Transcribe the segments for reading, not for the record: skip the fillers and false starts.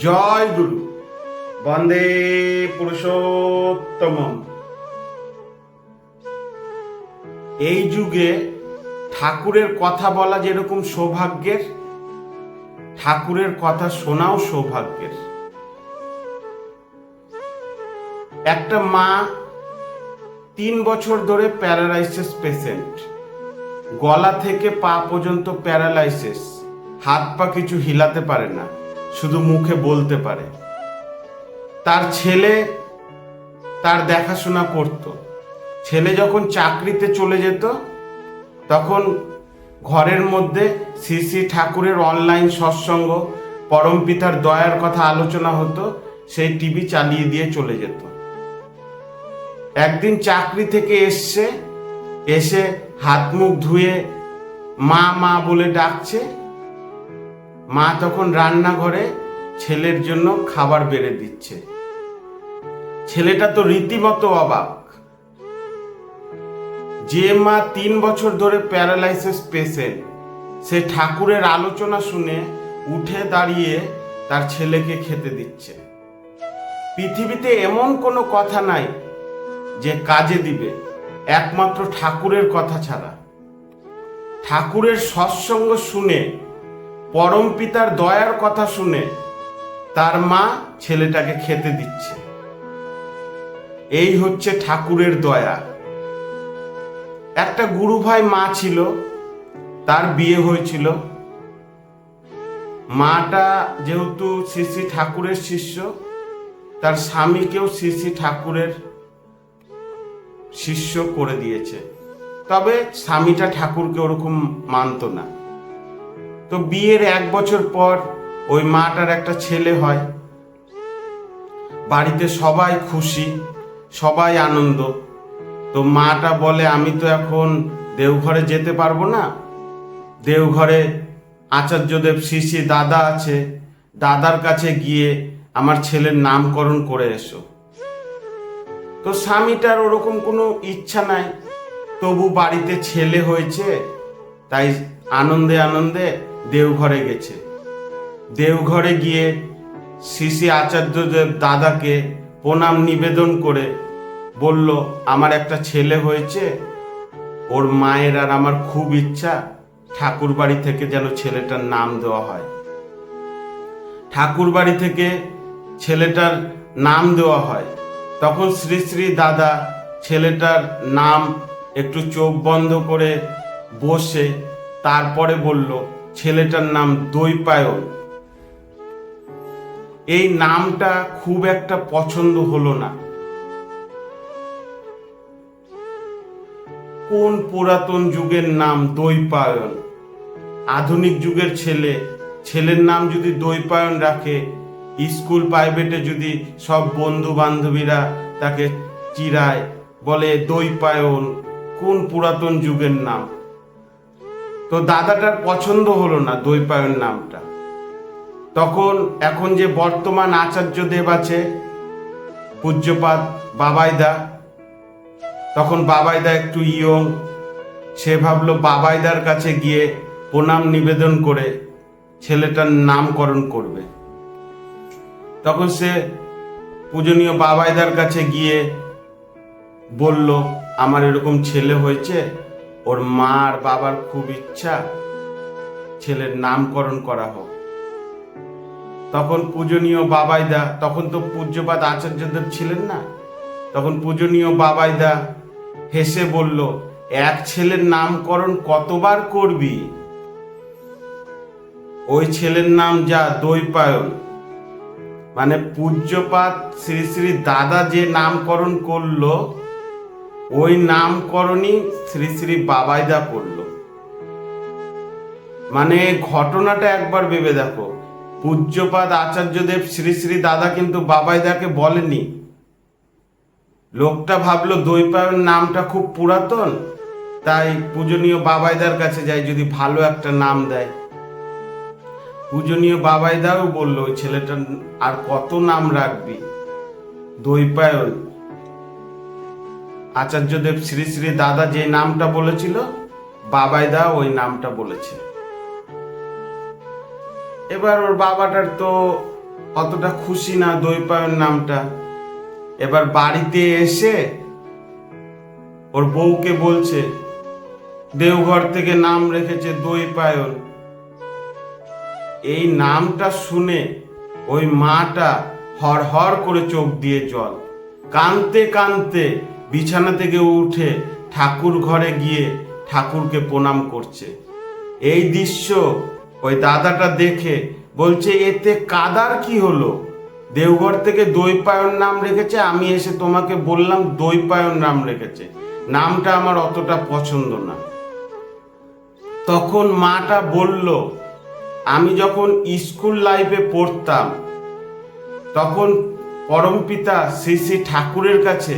জয় গুরু, বন্দে পুরুষোত্তম। এই যুগে ঠাকুরের কথা বলা যেরকম সৌভাগ্যের, ঠাকুরের কথা শোনাও সৌভাগ্যের। একটা মা 3 বছর ধরে প্যারালাইসিস পেশেন্ট, গলা থেকে পা পর্যন্ত প্যারালাইসিস, হাত পা কিছু হিলাতে পারে না, শুধু মুখে বলতে পারে। তার ছেলে তার দেখাশোনা করত। ছেলে যখন চাকরিতে চলে যেত তখন ঘরের মধ্যে শ্রী শ্রী ঠাকুরের অনলাইন সৎসঙ্গ, পরমপিতার দয়ার কথা আলোচনা হতো, সেই টিভি চালিয়ে দিয়ে চলে যেত। একদিন চাকরি থেকে এসে হাত মুখ ধুয়ে মা মা বলে ডাকছে। মা তখন রান্নাঘরে ছেলের জন্য খাবার বেড়ে দিচ্ছে। ছেলেটা তো রীতিমতো অবাক। যে মা 3 বছর ধরে প্যারালাইসিস পেশেন্ট, সে ঠাকুরের আলোচনা শুনে উঠে দাঁড়িয়ে তার ছেলেকে খেতে দিচ্ছে। পৃথিবীতে এমন কোনো কথা নাই যে কাজে দিবে, একমাত্র ঠাকুরের কথা ছাড়া। ঠাকুরের সৎসঙ্গ শুনে, পরম পিতার দয়ার কথা শুনে তার মা ছেলেটাকে খেতে দিচ্ছে। এই হচ্ছে ঠাকুরের দয়া। একটা গুরু ভাই মা ছিল, তার বিয়ে হয়েছিল। মাটা যেহেতু শ্রী শ্রী ঠাকুরের শিষ্য, তার স্বামীকেও শ্রী শ্রী ঠাকুরের শিষ্য করে দিয়েছে। তবে স্বামীটা ঠাকুরকে ওরকম মানত না। তো বিয়ের 1 বছর পর ওই মাটার একটা ছেলে হয়। বাড়িতে সবাই খুশি, সবাই আনন্দ। তো মাটা বলে, আমি তো এখন দেওঘরে যেতে পারবো না, দেওঘরে আচার্যদেব শ্রী শ্রী দাদা আছে, দাদার কাছে গিয়ে আমার ছেলের নামকরণ করে এসো। তো স্বামীটার ওরকম কোনো ইচ্ছা নাই, তবু বাড়িতে ছেলে হয়েছে তাই আনন্দে আনন্দে দেওঘরে গেছে। দেওঘরে গিয়ে শ্রী শ্রী আচার্যদেব দাদাকে প্রণাম নিবেদন করে বলল, আমার একটা ছেলে হয়েছে, ওর মায়ের আর আমার খুব ইচ্ছা ঠাকুর বাড়ি থেকে যেন ছেলেটার নাম দেওয়া হয়। ঠাকুর বাড়ি থেকে ছেলেটার নাম দেওয়া হয়। তখন শ্রী শ্রী দাদা ছেলেটার নাম একটু চোখ বন্ধ করে বসে তারপরে বলল, ছেলেটার নাম দৈপায়ন। এই নামটা খুব একটা পছন্দ হলো না। কোন পুরাতন যুগের নাম দৈপায়ন? আধুনিক যুগের ছেলের নাম যদি দৈপায়ন রাখে, স্কুল প্রাইভেটে যদি সব বন্ধু বান্ধবীরা তাকে চিরায়, বলে দৈপায়ন, কোন পুরাতন যুগের নাম? তো দাদাটার পছন্দ হলো না দৈপায়ন নামটা। তখন এখন যে বর্তমান আচার্যদেব আছে, পূজ্যপাদ বাবাইদা, তখন বাবাইদা একটু ইয়ং, সে ভাবলো বাবাইদার কাছে গিয়ে প্রণাম নিবেদন করে ছেলেটার নামকরণ করবে। তখন সে পূজনীয় বাবাইদার কাছে গিয়ে বলল, আমার এরকম ছেলে হয়েছে, ওর মা আর বাবার খুব ইচ্ছা ছেলের নামকরণ করা হোক। তখন পূজনীয় বাবাইদা, তখন তো পূজ্যপাদ আচার্যদেব ছিলেন না, তখন পূজনীয় বাবাইদা হেসে বলল, এক ছেলের নামকরণ কতবার করবি? ওই ছেলের নাম যা দৈপায়ন। মানে পূজ্যপাদ শ্রী শ্রী দাদা যে নামকরণ করলো, ওই নামকরণই শ্রী শ্রী বাবাইদা করলো। মানে ঘটনাটা একবার ভেবে দেখো, পূজ্যপাদ আচার্যদেব শ্রী শ্রী দাদা কিন্তু বাবাইদাকে বলেনি। লোকটা ভাবলো দৈপায়ন নামটা খুব পুরাতন, তাই পূজনীয় বাবাইদার কাছে যাই, যদি ভালো একটা নাম দেয়। পূজনীয় বাবাইদাও বলল, ওই ছেলেটার আর কত নাম রাখবি, দৈপায়ন। আচার্যদেব শ্রী শ্রী দাদা যে নামটা বলেছিল, বাবাইদা ওই নামটা বলেছে। এবার ওর বাবাটার তো অতটা খুশি না দৈপায়ন নামটা। এবার বাড়িতে এসে ওর বউকে বলছে দেওঘর থেকে নাম রেখেছে দৈপায়ন। এই নামটা শুনে ওই মাটা হড়হড় করে চোখ দিয়ে জল, কাঁদতে কাঁদতে বিছানা থেকে উঠে ঠাকুর ঘরে গিয়ে ঠাকুরকে প্রণাম করছে। এই দৃশ্য ওই দাদাটা দেখে বলছে এতে কাদার কি হলো, দেওঘর থেকে দৈপায়ন নাম রেখেছে, আমি এসে তোমাকে বললাম দৈপায়ন নাম রেখেছে, নামটা আমার অতটা পছন্দ না। তখন মাটা বলল আমি যখন স্কুল লাইফে পড়তাম তখন পরমপিতা শ্রী শ্রী ঠাকুরের কাছে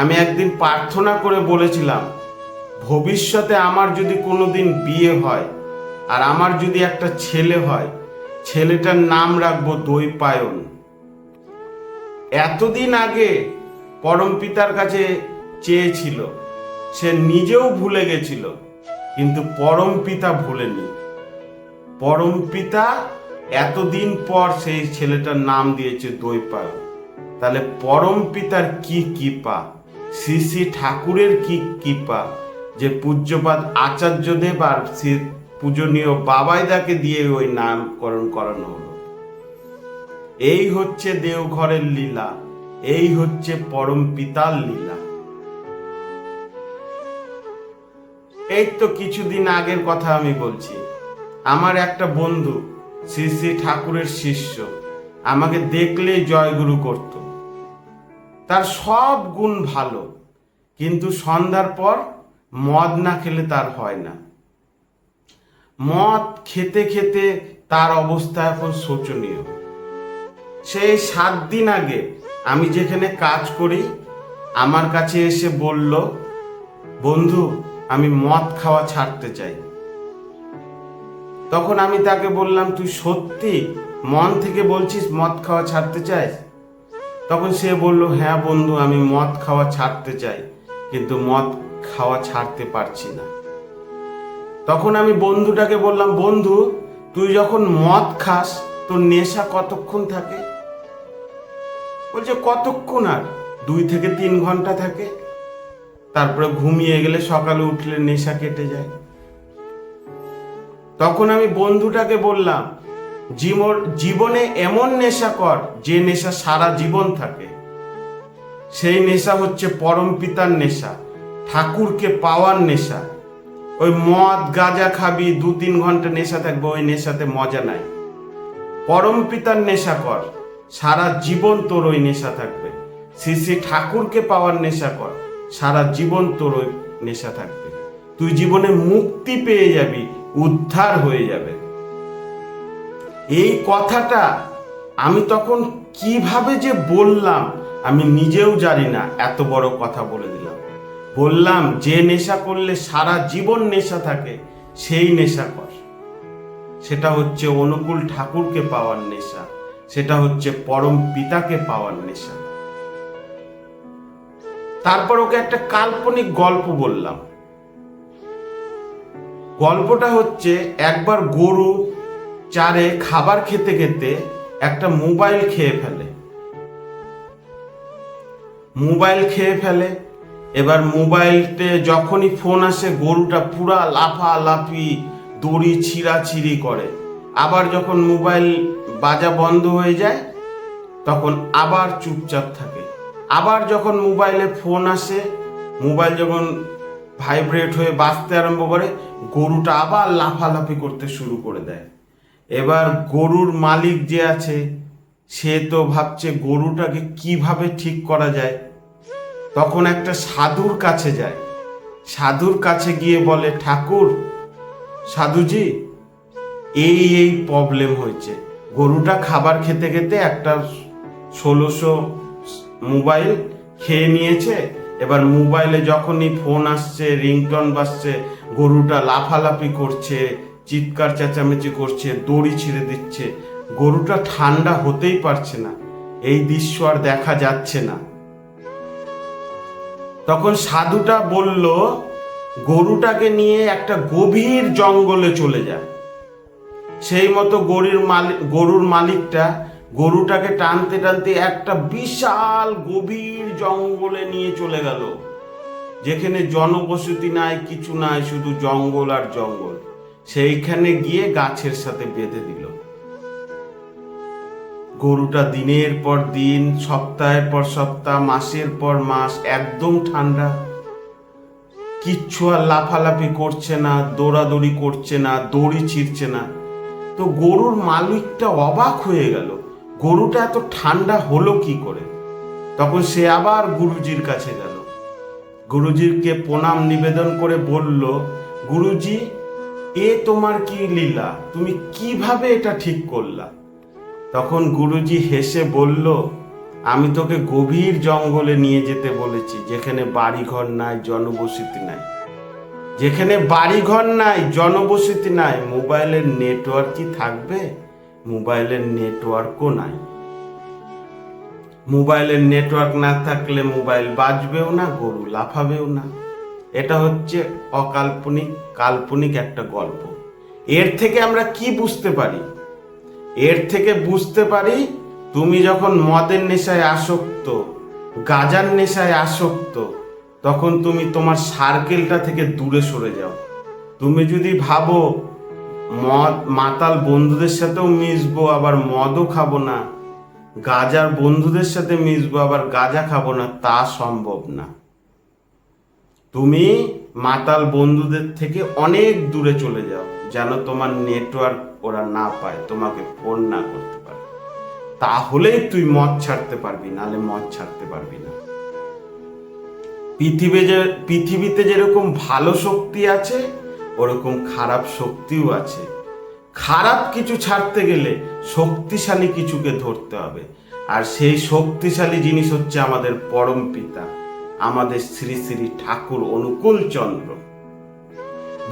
আমি একদিন প্রার্থনা করে বলেছিলাম ভবিষ্যতে আমার যদি কোনোদিন বিয়ে হয় আর আমার যদি একটা ছেলে হয়, ছেলেটার নাম রাখবো দৈপায়ন। এতদিন আগে পরমপিতার কাছে চেয়েছিল, সে নিজেও ভুলে গেছিল, কিন্তু পরমপিতা ভুলেনি। পরমপিতা এতদিন পর সেই ছেলেটার নাম দিয়েছে দৈপায়ন। তাহলে পরমপিতার কি কৃপা, শ্রী শ্রী ঠাকুরের কি কৃপা যে পূজ্যপাদ আচার্যদেব আর শ্রী পূজনীয় বাবাইদাকে দিয়ে ওই নামকরণ করানো হলো। এই হচ্ছে দেওঘরের লীলা, এই হচ্ছে পরমপিতার লীলা। এই তো কিছুদিন আগের কথা আমি বলছি, আমার একটা বন্ধু শ্রী শ্রী ঠাকুরের শিষ্য আমাকে দেখলেই জয়গুরু করত। তার সব গুণ ভালো, কিন্তু সন্ধ্যার পর মদ না খেলে তার হয় না। মদ খেতে খেতে তার অবস্থা এখন শোচনীয়। সেই 7 দিন আগে আমি যেখানে কাজ করি আমার কাছে এসে বলল বন্ধু আমি মদ খাওয়া ছাড়তে চাই। তখন আমি তাকে বললাম তুই সত্যি মন থেকে বলছিস মদ খাওয়া ছাড়তে চাস? তখন সে বলল হ্যাঁ বন্ধু আমি মদ খাওয়া ছাড়তে চাই, কিন্তু মদ খাওয়া ছাড়তে পারছি না। তখন আমি বন্ধুটাকে বললাম বন্ধু তুই যখন মদ খাস তোর নেশা কতক্ষণ থাকে? বলছে কতক্ষণ, আর 2 থেকে 3 ঘন্টা থাকে, তারপরে ঘুমিয়ে গেলে সকালে উঠলে নেশা কেটে যায়। তখন আমি বন্ধুটাকে বললাম জীবনে এমন নেশা কর যে নেশা সারা জীবন থাকে। সেই নেশা হচ্ছে পরমপিতার নেশা, ঠাকুরকে পাওয়ার নেশা। ওই মদ গাঁজা খাবি 2-3 ঘন্টা নেশা থাকবে, ওই নেশাতে মজা নাই। পরমপিতার নেশা কর, সারা জীবন তোর ওই নেশা থাকবে। শ্রী শ্রী ঠাকুরকে পাওয়ার নেশা কর, সারা জীবন তোর ওই নেশা থাকবে। তুই জীবনে মুক্তি পেয়ে যাবি, উদ্ধার হয়ে যাবে। এই কথাটা আমি তখন কিভাবে যে বললাম আমি নিজেও জানি না, এত বড় কথা বলে দিলাম। বললাম যে নেশা করলে সারা জীবন নেশা থাকে সেই নেশা কর। সেটা হচ্ছে অনুকূল ঠাকুরকে পাওয়ার নেশা, সেটা হচ্ছে পরম পিতাকে পাওয়ার নেশা। তারপর ওকে একটা কাল্পনিক গল্প বললাম। গল্পটা হচ্ছে একবার গরু চারে খাবার খেতে খেতে একটা মোবাইল খেয়ে ফেলে। এবার মোবাইলতে যখনই ফোন আসে গরুটা পুরা লাফালাফি দড়ি ছিঁড়াছিঁড়ি করে। আবার যখন মোবাইল বাজা বন্ধ হয়ে যায় তখন আবার চুপচাপ থাকে। আবার যখন মোবাইলে ফোন আসে, মোবাইল যখন ভাইব্রেট হয়ে বাজতে আরম্ভ করে, গরুটা আবার লাফালাফি করতে শুরু করে দেয়। এবার গরুর মালিক যে আছে সে তো ভাবছে গরুটাকে কিভাবে ঠিক করা যায়। তখন একটা সাধুর কাছে যায়, সাধুর কাছে গিয়ে বলে ঠাকুর, সাধুজি এই প্রবলেম হয়েছে, গরুটা খাবার খেতে খেতে একটা 1600 মোবাইল খেয়ে নিয়েছে। এবার মোবাইলে যখনই ফোন আসছে, রিংটন বাজছে, গরুটা লাফালাফি করছে, চিৎকার চেঁচামেচি করছে, দড়ি ছিঁড়ে দিচ্ছে। গরুটা ঠান্ডা হতেই পারছে না, এই দৃশ্য আর দেখা যাচ্ছে না। তখন সাধুটা বলল গরুটাকে নিয়ে একটা গভীর জঙ্গলে চলে যায়। সেই মতো গরুর মালিকটা গরুটাকে টানতে টানতে একটা বিশাল গভীর জঙ্গলে নিয়ে চলে গেল, যেখানে জনবসতি নাই, কিছু নাই, শুধু জঙ্গল আর জঙ্গল। সেইখানে গিয়ে গাছের সাথে বেঁধে দিল। গরুটা দিনের পর দিন, সপ্তাহের পর সপ্তাহ, মাসের পর মাস একদম ঠান্ডা, কিচ্ছু আর লাফালাফি করছে না, দৌড়াদৌড়ি করছে না, দড়ি ছিঁড়ছে না। তো গরুর মালিকটা অবাক হয়ে গেল, গরুটা এত ঠান্ডা হলো কি করে। তখন সে আবার গুরুজির কাছে গেল, গুরুজিকে প্রণাম নিবেদন করে বলল, গুরুজি, এ তোমার কি লীলা, তুমি কিভাবে এটা ঠিক করলা? তখন গুরুজি হেসে বলল, আমি তোকে গভীর জঙ্গলে নিয়ে যেতে বলেছি, যেখানে বাড়িঘর নাই, জনবসতি নাই। যেখানে বাড়িঘর নাই, জনবসতি নাই, মোবাইলের নেটওয়ার্কই থাকবে? মোবাইলের নেটওয়ার্কও নাই। মোবাইলের নেটওয়ার্ক না থাকলে মোবাইল বাজবেও না, গরু লাফাবেও না। এটা হচ্ছে অকাল্পনিক, কাল্পনিক একটা গল্প। এর থেকে আমরা কি বুঝতে পারি? এর থেকে বুঝতে পারি, তুমি যখন মদের নেশায় আসক্ত, গাঁজার নেশায় আসক্ত, তখন তুমি তোমার সার্কেলটা থেকে দূরে সরে যাও। তুমি যদি ভাবো মাতাল বন্ধুদের সাথেও মিশবো, আবার মদও খাবো না, গাঁজার বন্ধুদের সাথে মিশবো, আবার গাঁজা খাবো না, তা সম্ভব না। তুমি মাতাল বন্ধুদের থেকে অনেক দূরে চলে যাও, যেন তোমার নেটওয়ার্ক ওরা না পায়, তোমাকে ফোন না করতে পারে। তাহলেই তুই মদ ছাড়তে পারবি, নালে মদ ছাড়তে পারবি না। পৃথিবীতে যেরকম ভালো শক্তি আছে, ওরকম খারাপ শক্তিও আছে। খারাপ কিছু ছাড়তে গেলে শক্তিশালী কিছুকে ধরতে হবে, আর সেই শক্তিশালী জিনিস হচ্ছে আমাদের পরম পিতা, আমাদের শ্রী শ্রী ঠাকুর অনুকূল চন্দ্র।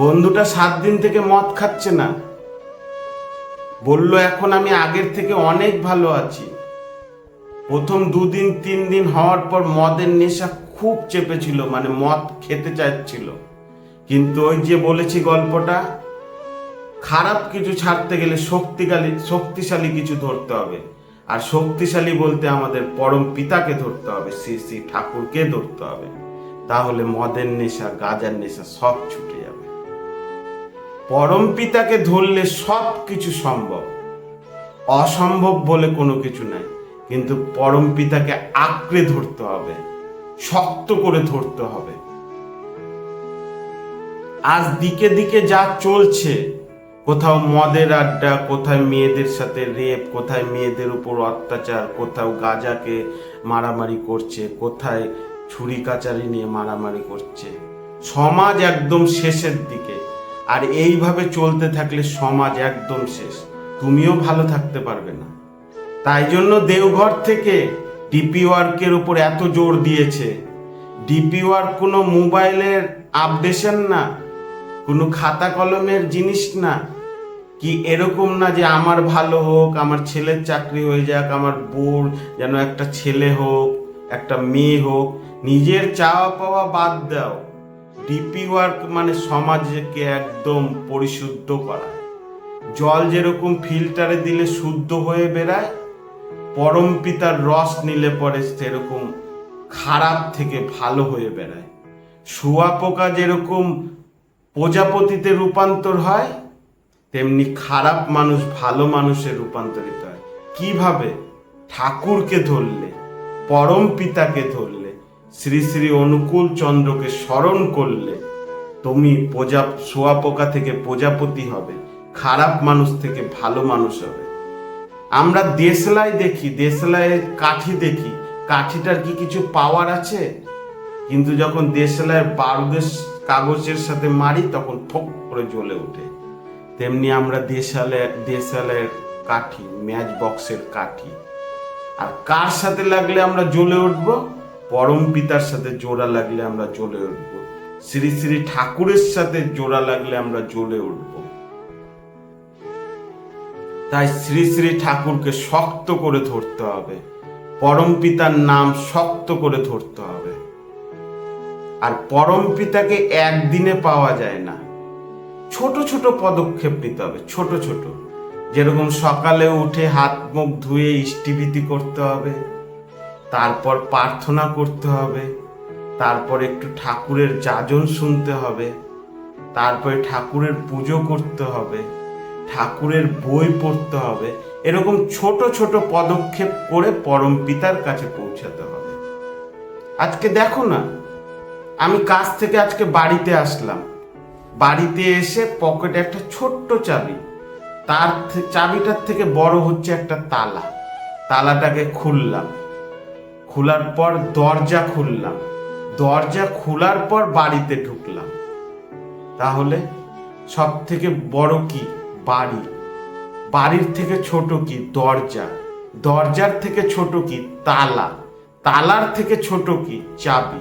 বন্ধুটা 7 দিন থেকে মদ খাচ্ছে না, বলল এখন আমি আগের থেকে অনেক ভালো আছি। প্রথম 2 দিন 3 দিন হওয়ার পর মদের নেশা খুব চেপেছিল, মানে মদ খেতে চাচ্ছিল। কিন্তু ওই যে বলেছি গল্পটা, খারাপ কিছু ছাড়তে গেলে শক্তিশালী কিছু ধরতে হবে, আর শক্তিশালী বলতে আমাদের পরম পিতাকে ধরতে হবে, শ্রী শ্রী ঠাকুরকে ধরতে হবে। তাহলে মদের নেশা, গাঁজার নেশা সব ছুটে যাবে। পরম পিতাকে ধরলে সব কিছু সম্ভব, অসম্ভব বলে কোনো কিছু নাই। কিন্তু পরম পিতাকে আঁকড়ে ধরতে হবে, শক্ত করে ধরতে হবে। আজ দিকে দিকে যা চলছে, কোথাও মদের আড্ডা, কোথায় মেয়েদের সাথে রেপ, কোথায় মেয়েদের উপর অত্যাচার, কোথাও গাঁজাকে মারামারি করছে, কোথায় ছুরি কাচারি নিয়ে মারামারি করছে। সমাজ একদম শেষের দিকে, আর এইভাবে চলতে থাকলে সমাজ একদম শেষ, তুমিও ভালো থাকতে পারবে না। তাই জন্য দেওঘর থেকে ডিপি ওয়ার্কের উপর এত জোর দিয়েছে। ডিপি ওয়ার্ক কোনো মোবাইলের আপডেশন না, কোনো খাতা কলমের জিনিস না, কি এরকম না যে আমার ভালো হোক, আমার ছেলের চাকরি হয়ে যাক, আমার বোর যেন একটা ছেলে হোক, একটা মেয়ে হোক। নিজের চাওয়া পাওয়া বাদ দাও। ডিপি ওয়ার্ক মানে সমাজকে একদম পরিশুদ্ধ করা। জল যেরকম ফিল্টারে দিলে শুদ্ধ হয়ে বেরায়, পরম পিতার রস নিলে পরে সেরকম খারাপ থেকে ভালো হয়ে বেড়ায়। শুঁয়াপোকা যেরকম প্রজাপতিতে রূপান্তর হয়, তেমনি খারাপ মানুষ ভালো মানুষে রূপান্তরিত হয়। কিভাবে? ঠাকুরকে ধরলে, পরম পিতাকে ধরলে, শ্রী শ্রী অনুকূল চন্দ্রকে স্মরণ করলে তুমি শুঁয়াপোকা থেকে প্রজাপতি হবে, খারাপ মানুষ থেকে ভালো মানুষ হবে। আমরা দেশলাই দেখি, দেশলাইয়ের কাঠি দেখি, কাঠিটার কি কিছু পাওয়ার আছে? কিন্তু যখন দেশলাইয়ের বারুদের কাগজের সাথে মারি তখন ঠক করে জ্বলে ওঠে। তেমনি আমরা দেশালের কাঠি, ম্যাচ বক্সের কাঠি। আর কার সাথে লাগলে আমরা জ্বলে উঠবো? পরম পিতার সাথে জোড়া লাগলে আমরা জ্বলে উঠবো, শ্রী শ্রী ঠাকুরের সাথে জোড়া লাগলে আমরা জ্বলে উঠবো। তাই শ্রী শ্রী ঠাকুরকে শক্ত করে ধরতে হবে, পরম পিতার নাম শক্ত করে ধরতে হবে। আর পরম পিতাকে একদিনে পাওয়া যায় না, ছোট ছোট পদক্ষেপ নিতে হবে, ছোট ছোট। যেরকম সকালে উঠে হাত মুখ ধুয়ে ইষ্টিভীতি করতে হবে, তারপর প্রার্থনা করতে হবে, তারপর একটু ঠাকুরের যাজন শুনতে হবে, তারপরে ঠাকুরের পুজো করতে হবে, ঠাকুরের বই পড়তে হবে। এরকম ছোট ছোট পদক্ষেপ করে পরম পিতার কাছে পৌঁছাতে হবে। আজকে দেখো না, আমি কাজ থেকে আজকে বাড়িতে আসলাম, বাড়িতে এসে পকেটে একটা ছোট্ট চাবি, তার চাবিটার থেকে বড় হচ্ছে একটা তালা, তালাটাকে খুললাম, খোলার পর দরজা খুললাম, দরজা খোলার পর বাড়িতে ঢুকলাম। তাহলে সব থেকে বড় কি? বাড়ি। বাড়ির থেকে ছোট কি? দরজা। দরজার থেকে ছোট কি? তালা। তালার থেকে ছোট কি? চাবি।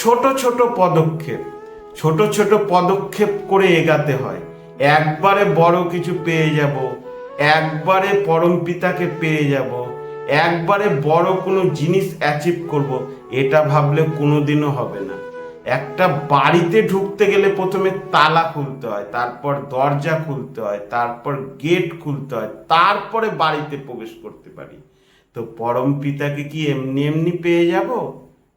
ছোট ছোট পদক্ষেপ, ছোট ছোট পদক্ষেপ করে এগাতে হয়। একবারে বড় কিছু পেয়ে যাব, একবারে পরম পিতাকে পেয়ে যাব, একবারে বড় কোনো জিনিস অ্যাচিভ করব, এটা ভাবলে কোনোদিনও হবে না। একটা বাড়িতে ঢুকতে গেলে প্রথমে তালা খুলতে হয়, তারপর দরজা খুলতে হয়, তারপর গেট খুলতে হয়, তারপরে বাড়িতে প্রবেশ করতে পারি। তো পরম পিতাকে কি এমনি এমনি পেয়ে যাব?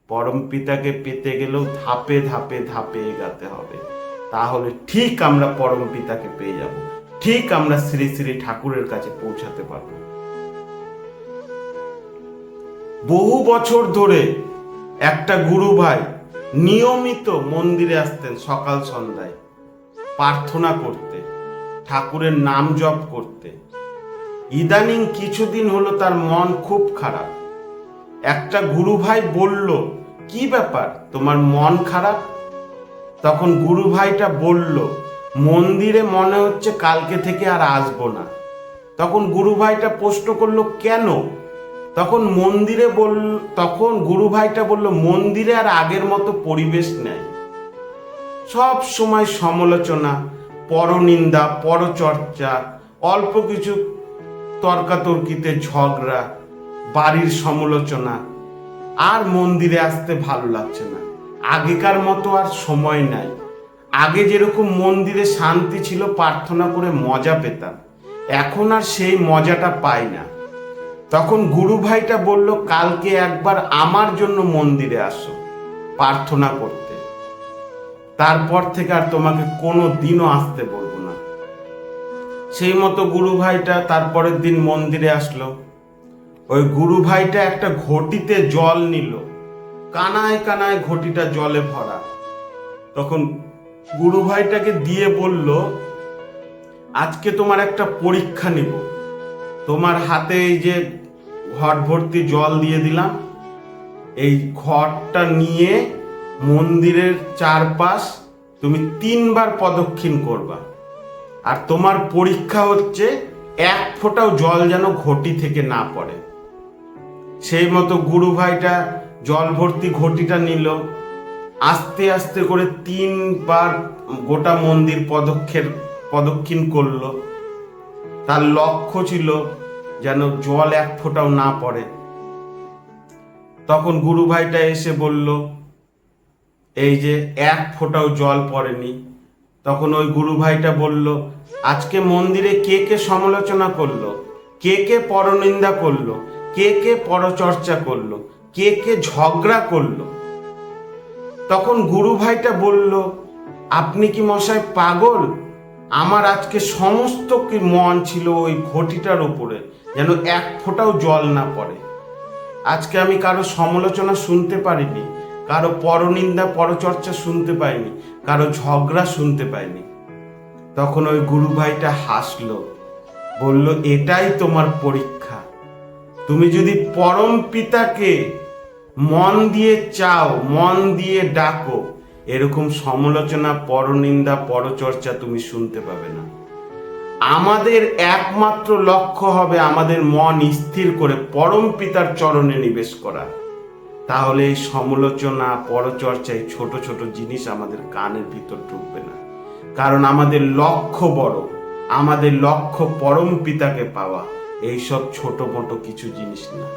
পরম পিতাকে পেতে গেলেও ধাপে ধাপে ধাপে এগাতে হবে। তাহলে ঠিক আমরা পরম পিতাকে পেয়ে যাব, ঠিক আমরা শ্রী শ্রী ঠাকুরের কাছে পৌঁছাতে পারব। বহু বছর ধরে একটা গুরু ভাই নিয়মিত মন্দিরে আসতেন, সকাল সন্ধ্যায় প্রার্থনা করতে, ঠাকুরের নাম জপ করতে। ইদানিং কিছুদিন হলো তার মন খুব খারাপ। একটা গুরু ভাই বলল, কি ব্যাপার, তোমার মন খারাপ? তখন গুরু ভাইটা বলল, মন্দিরে মনে হচ্ছে কালকে থেকে আর আসবো না। তখন গুরু ভাইটা প্রশ্ন করলো, কেন? তখন গুরু ভাইটা বলল, মন্দিরে আর আগের মতো পরিবেশ নেই। সব সময় সমালোচনা, পরনিন্দা, পরচর্চা, অল্প কিছু তর্কাতর্কিতে ঝগড়া, বাড়ির সমালোচনা। আর মন্দিরে আসতে ভালো লাগছে না। আগেকার মতো আর সময় নাই। আগে যেরকম মন্দিরে শান্তি ছিল, প্রার্থনা করে মজা পেতাম, এখন আর সেই মজাটা পাই না। তখন গুরু ভাইটা বলল, কালকে একবার আমার জন্য মন্দিরে আসো প্রার্থনা করতে, তারপর থেকে আর তোমাকে কোনো দিনও আসতে বলবো না। সেই মতো গুরু ভাইটা তারপরের দিন মন্দিরে আসলো। ওই গুরু ভাইটা একটা ঘটিতে জল নিল, কানায় কানায় ঘটিটা জলে ভরা। তখন গুরু ভাইটাকে দিয়ে বলল, আজকে তোমার একটা পরীক্ষা নিব, তোমার হাতে এই যে ঘট ভর্তি জল দিয়ে দিলাম, এই ঘটটা নিয়ে মন্দিরের চারপাশ তুমি 3 বার প্রদক্ষিণ করবা, আর তোমার পরীক্ষা হচ্ছে এক ফোঁটাও জল যেন ঘটি থেকে না পড়ে। সেই মতো গুরু ভাইটা জল ভর্তি ঘটিটা নিল, আস্তে আস্তে করে 3 বার গোটা মন্দির প্রদক্ষিণ করলো। তার লক্ষ্য ছিল যেন জল এক ফোঁটাও না পড়ে। তখন গুরু ভাইটা এসে বলল, এই যে এক ফোঁটাও জল পড়েনি। তখন ওই গুরু ভাইটা বলল, আজকে মন্দিরে কে কে সমালোচনা করলো, কে কে পরনিন্দা করলো, কে কে পরচর্চা করলো, কে কে ঝগড়া করলো? তখন গুরু ভাইটা বলল, আপনি কি মশাই পাগল? আমার আজকে সমস্ত কি মন ছিল ওই ঘটিটার উপরে, যেন এক ফোঁটাও জল না পড়ে। আজকে আমি কারো সমালোচনা শুনতে পারিনি, কারো পরনিন্দা পরচর্চা শুনতে পাইনি, কারো ঝগড়া শুনতে পাইনি। তখন ওই গুরু ভাইটা হাসলো, বলল, এটাই তোমার পরীক্ষা। তুমি যদি পরম পিতাকে মন দিয়ে চাও, মন দিয়ে ডাকো, এরকম সমালোচনা, পরনিন্দা, পরচর্চা তুমি শুনতে পাবে না। আমাদের একমাত্র লক্ষ্য হবে আমাদের মন স্থির করে পরম পিতার চরণে নিবেশ করা। তাহলে এই সমালোচনা, পরচর্চা, এই ছোট ছোট জিনিস আমাদের কানের ভিতর ঢুকবে না। কারণ আমাদের লক্ষ্য বড়, আমাদের লক্ষ্য পরম পিতাকে পাওয়া, এইসব ছোট মোটো কিছু জিনিস না।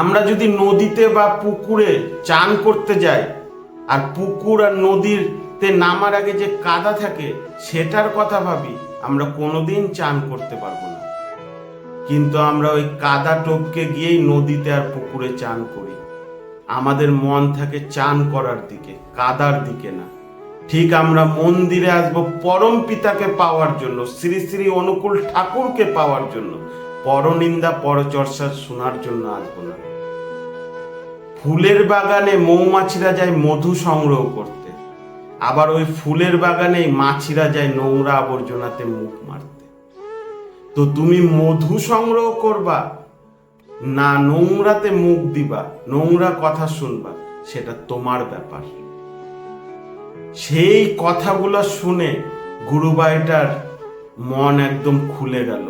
আমরা যদি নদীতে বা পুকুরে চান করতে যাই, আর পুকুর আর নদীতে নামার আগে যে কাদা থাকে সেটার কথা ভাবি, আমরা কোনোদিন চান করতে পারবো না, কিন্তু আমরা ওই কাদা টপকে গিয়েই নদীতে আর পুকুরে চান করি। আমাদের মন থাকে চান করার দিকে, কাদার দিকে না। ঠিক আমরা মন্দিরে আসবো পরম পিতাকে পাওয়ার জন্য, শ্রী শ্রী অনুকূল ঠাকুরকে পাওয়ার জন্য, পরনিন্দা পরচর্চা শোনার জন্য আসবো না। ফুলের বাগানে মৌমাছিরা যায় মধু সংগ্রহ করতে, আবার ওই ফুলের বাগানে মাছিরা যায় নোংরা আবর্জনাতে মুখ মারতে। তো তুমি মধু সংগ্রহ করবা না নোংরাতে মুখ দিবা, নোংরা কথা শুনবা, সেটা তোমার ব্যাপার। সেই কথাগুলো শুনে গুরুবাইটার মন একদম খুলে গেল,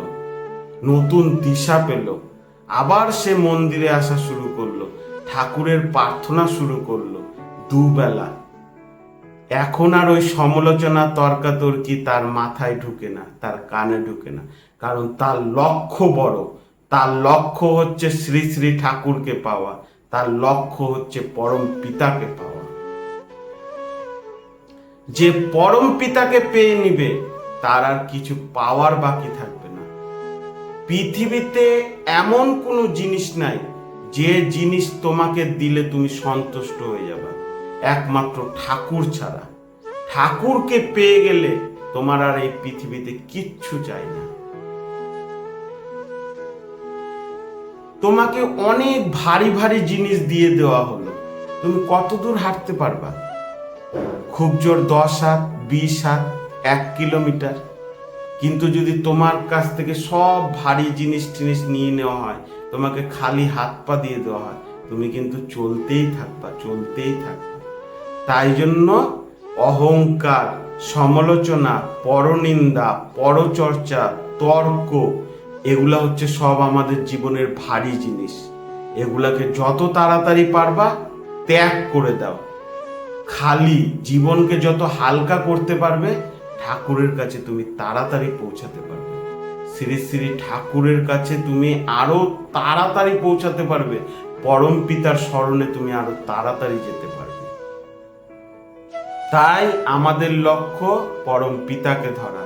নতুন দিশা পেল। আবার সে মন্দিরে আসা শুরু করলো, ঠাকুরের প্রার্থনা শুরু করলো দুবেলা। এখন আর ওই সমালোচনা তর্কাতর্কি তার মাথায় ঢুকে না, তার কানে ঢুকে না, কারণ তার লক্ষ্য বড়। তার লক্ষ্য হচ্ছে শ্রী শ্রী ঠাকুরকে পাওয়া, তার লক্ষ্য হচ্ছে পরম পিতাকে পাওয়া। যে পরম পিতাকে পেয়ে নিবে তার আর কিছু পাওয়ার বাকি থাকবে না। পৃথিবীতে এমন কোনো জিনিস নাই যে জিনিস তোমাকে দিলে তুমি সন্তুষ্ট হয়ে যাবে, একমাত্র ঠাকুর ছাড়া। ঠাকুরকে পেয়ে গেলে তোমার আর এই পৃথিবীতে কিচ্ছু চাই না। তোমাকে অনেক ভারী ভারী জিনিস দিয়ে দেওয়া হলো, তুমি কত দূর হাঁটতে পারবা? খুব জোর 10 হাত, 20 হাত, 1 কিলোমিটার। কিন্তু যদি তোমার কাছ থেকে সব ভারী জিনিস টিনিস নিয়ে নেওয়া হয়, তোমাকে খালি হাত পা দিয়ে দেওয়া হয়, তুমি কিন্তু চলতেই থাকবা, চলতেই থাকবা। তাই জন্য অহংকার, সমালোচনা, পরনিন্দা, পরচর্চা, তর্ক, এগুলা হচ্ছে সব আমাদের জীবনের ভারী জিনিস। এগুলাকে যত তাড়াতাড়ি পারবা ত্যাগ করে দাও। খালি জীবনকে যত হালকা করতে পারবে, ঠাকুরের কাছে তুমি তাড়াতাড়ি পৌঁছাতে পারবে। শ্রী শ্রী ঠাকুরের কাছে তুমি আরো তাড়াতাড়ি পৌঁছাতে পারবে, পরম পিতার স্মরণে তুমি আরো তাড়াতাড়ি যেতে পারবে। তাই আমাদের লক্ষ্য পরম পিতাকে ধরা,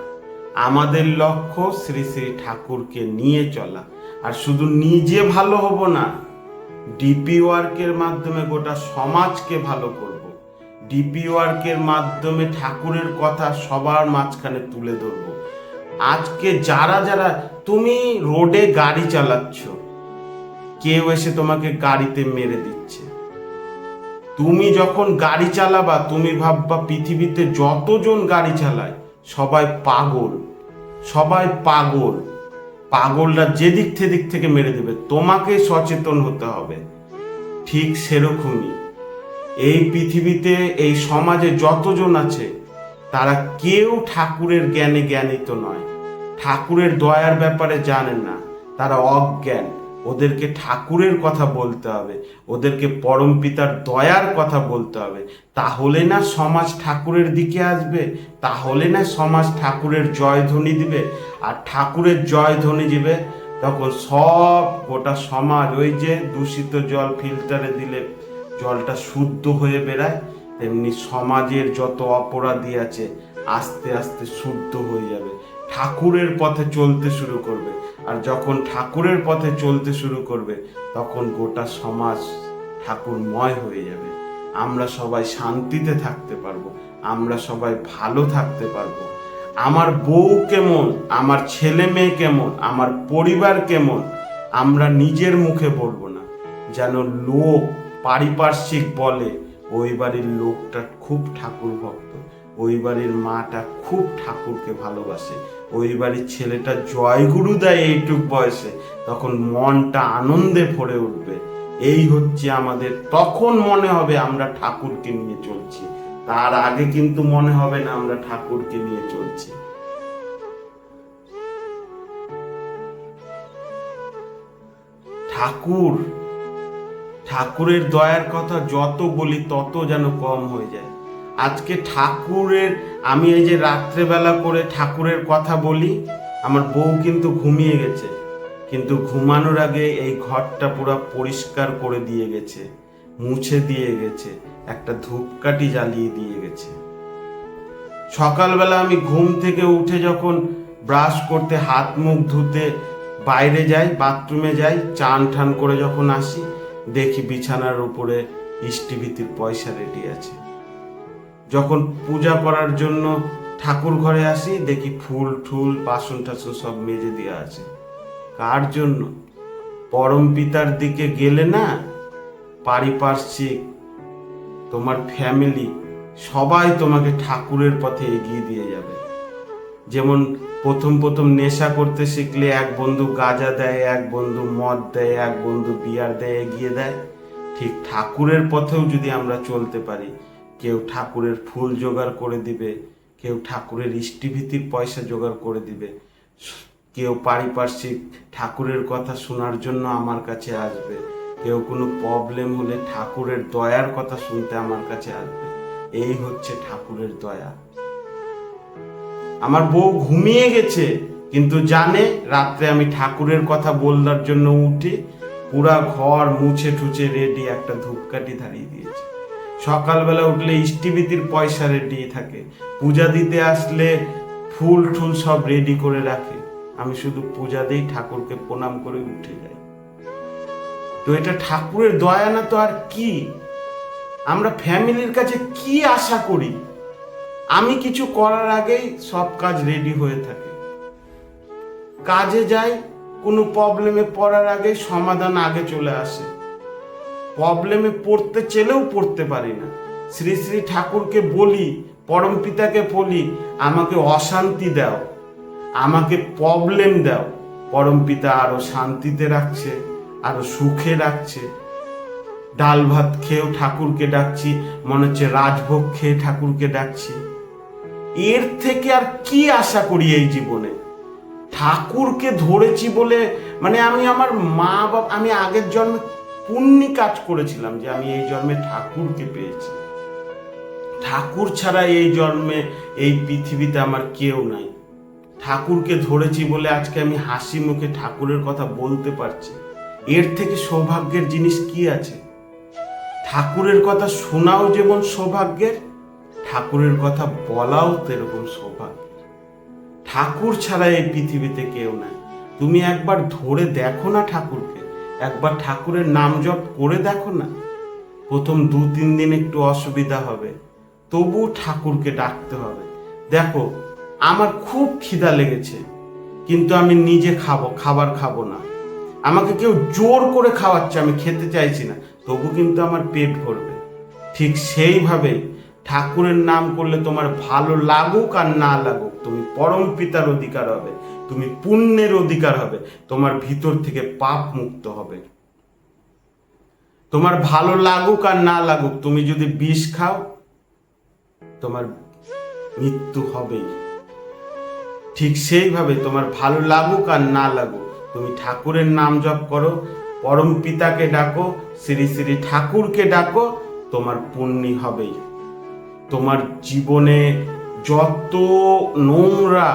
আমাদের লক্ষ্য শ্রী শ্রী ঠাকুরকে নিয়ে চলা। আর শুধু নিজে ভালো হব না, ডিপি ওয়ার্কের মাধ্যমে গোটা সমাজকে ভালো করব। ডিপি ওয়ার্কের মাধ্যমে ঠাকুরের কথা সবার মাঝখানে তুলে ধরব। আজকে যারা যারা তুমি রোডে গাড়ি চালাচ্ছ, কেউ এসে তোমাকে গাড়িতে মেরে দিচ্ছে, তুমি যখন গাড়ি চালাবা তুমি ভাববা পৃথিবীতে যতজন গাড়ি চালায় সবাই পাগল, সবাই পাগল। পাগলরা যেদিক সেদিক থেকে মেরে দেবে, তোমাকে সচেতন হতে হবে। ঠিক সেরকমই এই পৃথিবীতে, এই সমাজে যতজন আছে তারা কেউ ঠাকুরের জ্ঞানে জ্ঞানিত নয়, ঠাকুরের দয়ার ব্যাপারে জানেন না, তারা অজ্ঞান। ওদেরকে ঠাকুরের কথা বলতে হবে, ওদেরকে পরম পিতার দয়ার কথা বলতে হবে। তাহলে না সমাজ ঠাকুরের দিকে আসবে, তাহলে না সমাজ ঠাকুরের জয়ধ্বনি দিবে। আর ঠাকুরের জয়ধ্বনি দিবে তখন সব গোটা সমাজ, ওই যে দূষিত জল ফিল্টারে দিলে জলটা শুদ্ধ হয়ে বেরায়, তেমনি সমাজের যত অপরাধী আছে আস্তে আস্তে শুদ্ধ হয়ে যাবে, ঠাকুরের পথে চলতে শুরু করবে। আর যখন ঠাকুরের পথে চলতে শুরু করবে তখন গোটা সমাজ ঠাকুরময় হয়ে যাবে। আমরা সবাই শান্তিতে থাকতে পারবো, আমরা সবাই ভালো থাকতে পারবো। আমার বউ কেমন, আমার ছেলে মেয়ে কেমন, আমার পরিবার কেমন, আমরা নিজের মুখে বলবো না, যেন লোক পারিপার্শ্বিক বলে ওই বাড়ির লোকটা খুব ঠাকুর ভক্ত, ওই বাড়ির মাটা খুব ঠাকুরকে ভালোবাসে, ওই বাড়ির ছেলেটা জয়গুরু দেয় এইটুক বয়সে, তখন মনটা আনন্দে ভরে উঠবে। এই হচ্ছে আমাদের, তখন মনে হবে আমরা ঠাকুরকে নিয়ে চলছি, তার আগে কিন্তু মনে হবে না আমরা ঠাকুরকে নিয়ে চলছি। ঠাকুরের দয়ার কথা যত বলি তত যেন কম হয়ে যায়। আজকে ঠাকুরের, আমি এই যে রাত্রেবেলা করে ঠাকুরের কথা বলি, আমার বউ কিন্তু ঘুমিয়ে গেছে, কিন্তু ঘুমানোর আগে এই ঘরটা পুরো পরিষ্কার করে দিয়ে গেছে, মুছে দিয়ে গেছে, একটা ধূপকাঠি জ্বালিয়ে দিয়ে গেছে। সকালবেলা আমি ঘুম থেকে উঠে যখন ব্রাশ করতে, হাত মুখ ধুতে বাইরে যাই, বাথরুমে যাই, চান ঠান করে যখন আসি দেখি বিছানার উপরে ইষ্টিভিতির পয়সা রেডি আছে। যখন পূজা করার জন্য ঠাকুর ঘরে আসি দেখি ফুল ঠুল বাসন টাসন সব মেজে দেওয়া আছে। কার জন্য? পরম পিতার দিকে গেলে না পারিপার্শ্বিক, তোমার ফ্যামিলি সবাই তোমাকে ঠাকুরের পথে এগিয়ে দিয়ে যাবে। যেমন প্রথম নেশা করতে শিখলে এক বন্ধু গাঁজা দেয়, এক বন্ধু মদ দেয়, এক বন্ধু বিয়ার দেয়, এগিয়ে দেয়। ঠিক ঠাকুরের পথেও যদি আমরা চলতে পারি, কেউ ঠাকুরের ফুল জোগাড় করে দিবে, কেউ ঠাকুরের ইষ্টিভিতির পয়সা জোগাড় করে দিবে, কেউ পারিপার্শ্বিক ঠাকুরের কথা শোনার জন্য আমার কাছে আসবে, কেউ কোনো প্রবলেম হলে ঠাকুরের দয়ার কথা শুনতে আমার কাছে আসবে। এই হচ্ছে ঠাকুরের দয়া। আমার বউ ঘুমিয়ে গেছে কিন্তু জানে রাত্রে আমি ঠাকুরের কথা বলার জন্য উঠি, পুরা ঘর মুছে ঠুছে রেডি, একটা ধূপকাঠি ধরিয়ে দিয়েছে। সকালবেলা উঠলে ইষ্টিভিতির পয়সা রেডি থাকে, পূজা দিতে আসলে ফুল ঠুল সব রেডি করে রাখে। আমি শুধু পূজা দিই, ঠাকুরকে প্রণাম করে উঠে যাই। তো এটা ঠাকুরের দয়া না তো আর কি? আমরা ফ্যামিলির কাছে কি আশা করি? আমি কিছু করার আগেই সব কাজ রেডি হয়ে থাকে। কাজে যাই, কোনো প্রবলেমে পড়ার আগে সমাধান আগে চলে আসে। প্রবলেমে পড়তে চেলেও পড়তে পারি না, শ্রী শ্রী ঠাকুরকে বলি, পরম পিতাকে বলি, আমাকে অশান্তি দাও, আমাকে প্রবলেম দাও। পরম পিতা আরো শান্তিতে রাখছে, আরো সুখে রাখছে। ডাল ভাত খেয়েও ঠাকুরকে ডাকছি, মনে হচ্ছে রাজভোগ খেয়ে ঠাকুরকে ডাকছি। এর থেকে আর কি আশা করি এই জীবনে? ঠাকুরকে ধরেছি বলে মানে আমি আমার মা বাবা, আমি আগের জন্মে পুণ্যি কাজ করেছিলাম যে আমি এই জন্মে ঠাকুরকে পেয়েছি। ঠাকুর ছাড়া এই জন্মে এই পৃথিবীতে আমার কেউ নাই। ঠাকুরকে ধরেছি বলে আজকে আমি হাসি মুখে ঠাকুরের কথা বলতে পারছি। এর থেকে সৌভাগ্যের জিনিস কি আছে? ঠাকুরের কথা শোনাও যেমন সৌভাগ্যের, ঠাকুরের কথা বলাও তেরকম সৌভাগ্যের। ঠাকুর ছাড়া এই পৃথিবীতে কেউ নাই। তুমি একবার ধরে দেখো না ঠাকুরকে, একবার ঠাকুরের নাম জপ করে দেখো না। প্রথম 2-3 দিন একটু অসুবিধা হবে, তবু ঠাকুরকে ডাকতে হবে। দেখো, আমার খুব খিদা লেগেছে কিন্তু আমি নিজে খাবার খাবো না, আমাকে কেউ জোর করে খাওয়াচ্ছে, আমি খেতে চাইছি না, তবু কিন্তু আমার পেট ভরবে। ঠিক সেইভাবে ঠাকুরের নাম করলে তোমার ভালো লাগুক আর না লাগুক, তুমি পরম পিতার অধিকার হবে, তুমি পুণ্যের অধিকার হবে, তোমার ভিতর থেকে পাপ মুক্ত হবে। তোমার ভালো লাগুক আর না লাগুক, তুমি যদি বিষ খাও তোমার মৃত্যু হবেই। ঠিক সেইভাবে তোমার ভালো লাগুক আর না লাগুক, তুমি ঠাকুরের নাম জপ করো, পরম পিতাকে ডাকো, শ্রী শ্রী ঠাকুরকে ডাকো, তোমার পুণ্যি হবেই। তোমার জীবনে যত নোংরা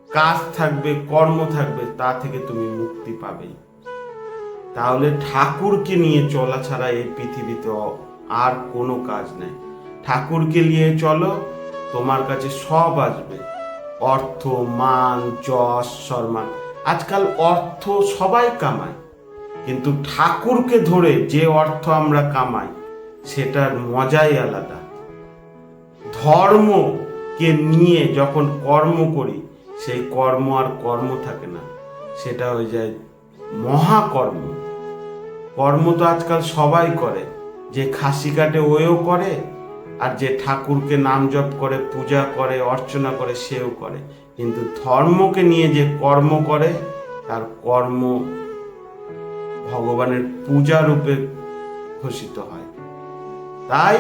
কাজ থাকবে, কর্ম থাকবে, তা থেকে তুমি মুক্তি পাবেই। তাহলে ঠাকুরকে নিয়ে চলা ছাড়া এই পৃথিবীতে আর কোনো কাজ নেই। ঠাকুরকে নিয়ে চলো, তোমার কাছে সব আসবে। অর্থ, মান, যশ, সম্মান। আজকাল অর্থ সবাই কামায়, কিন্তু ঠাকুরকে ধরে যে অর্থ আমরা কামাই সেটার মজাই আলাদা। ধর্মকে নিয়ে যখন কর্ম করি, সেই কর্ম আর কর্ম থাকে না, সেটা হয়ে যায় মহাকর্ম। কর্ম তো আজকাল সবাই করে, যে খাসি কাটে ওও করে, আর যে ঠাকুরকে নাম জপ করে, পূজা করে, অর্চনা করে, সেও করে। কিন্তু ধর্মকে নিয়ে যে কর্ম করে, তার কর্ম ভগবানের পূজা রূপে ঘোষিত হয়। তাই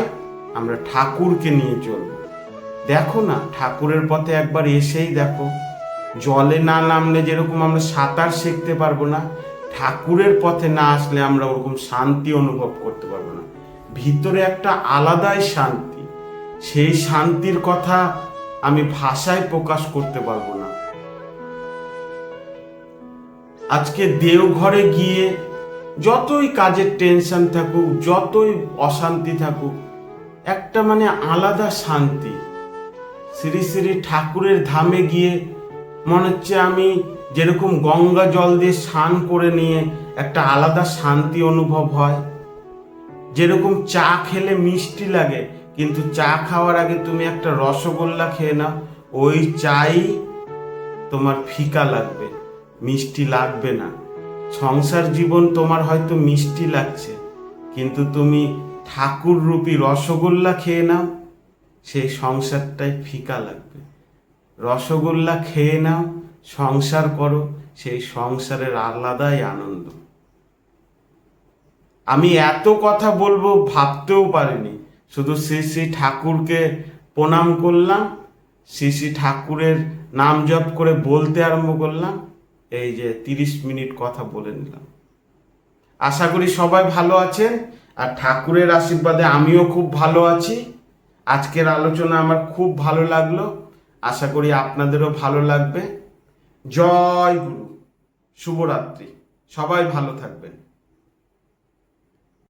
আমরা ঠাকুরকে নিয়ে চলব। দেখো না, ঠাকুরের পথে একবার এসেই দেখো, জলে না নামলে যেরকম আমরা সাঁতার শিখতে পারবো না, ঠাকুরের পথে না আসলে আমরা ওরকম শান্তি অনুভব করতে পারবো না। ভিতরে একটা আলাদাই শান্তি, সেই শান্তির কথা আমি ভাষায় প্রকাশ করতে পারবো না। আজকে দেওঘরে গিয়ে যতই কাজের টেনশন থাকুক, যতই অশান্তি থাকুক, একটা মানে আলাদা শান্তি। শ্রী শ্রী ঠাকুরের ধামে গিয়ে মনে হচ্ছে আমি যেরকম গঙ্গা জল দিয়ে স্নান করে নিয়ে একটা আলাদা শান্তি অনুভব হয়। যেরকম চা খেলে মিষ্টি লাগে, কিন্তু চা খাওয়ার আগে তুমি একটা রসগোল্লা খেয়ে নাও, ওই চাই তোমার ফিকা লাগবে, মিষ্টি লাগবে না। সংসার জীবন তোমার হয়তো মিষ্টি লাগছে, কিন্তু তুমি ঠাকুর রূপী রসগোল্লা খেয়ে নাও, সেই সংসারটাই ফিকা লাগবে। রসগোল্লা খেয়ে নাও, সংসার করো, সেই সংসারের আলাদাই আনন্দ। আমি এত কথা বলবো ভাবতেও পারিনি। শুধু শ্রী শ্রী ঠাকুরকে প্রণাম করলাম, শ্রী শ্রী ঠাকুরের নাম জপ করে বলতে আরম্ভ করলাম, এই যে 30 মিনিট কথা বলে নিলাম। আশা করি সবাই ভালো আছেন, আর ঠাকুরের আশীর্বাদে আমিও খুব ভালো আছি। আজকের আলোচনা আমার খুব ভালো লাগলো, আশা করি আপনাদেরও ভালো লাগবে। জয় গুরু, শুভরাত্রি, সবাই ভালো থাকবেন।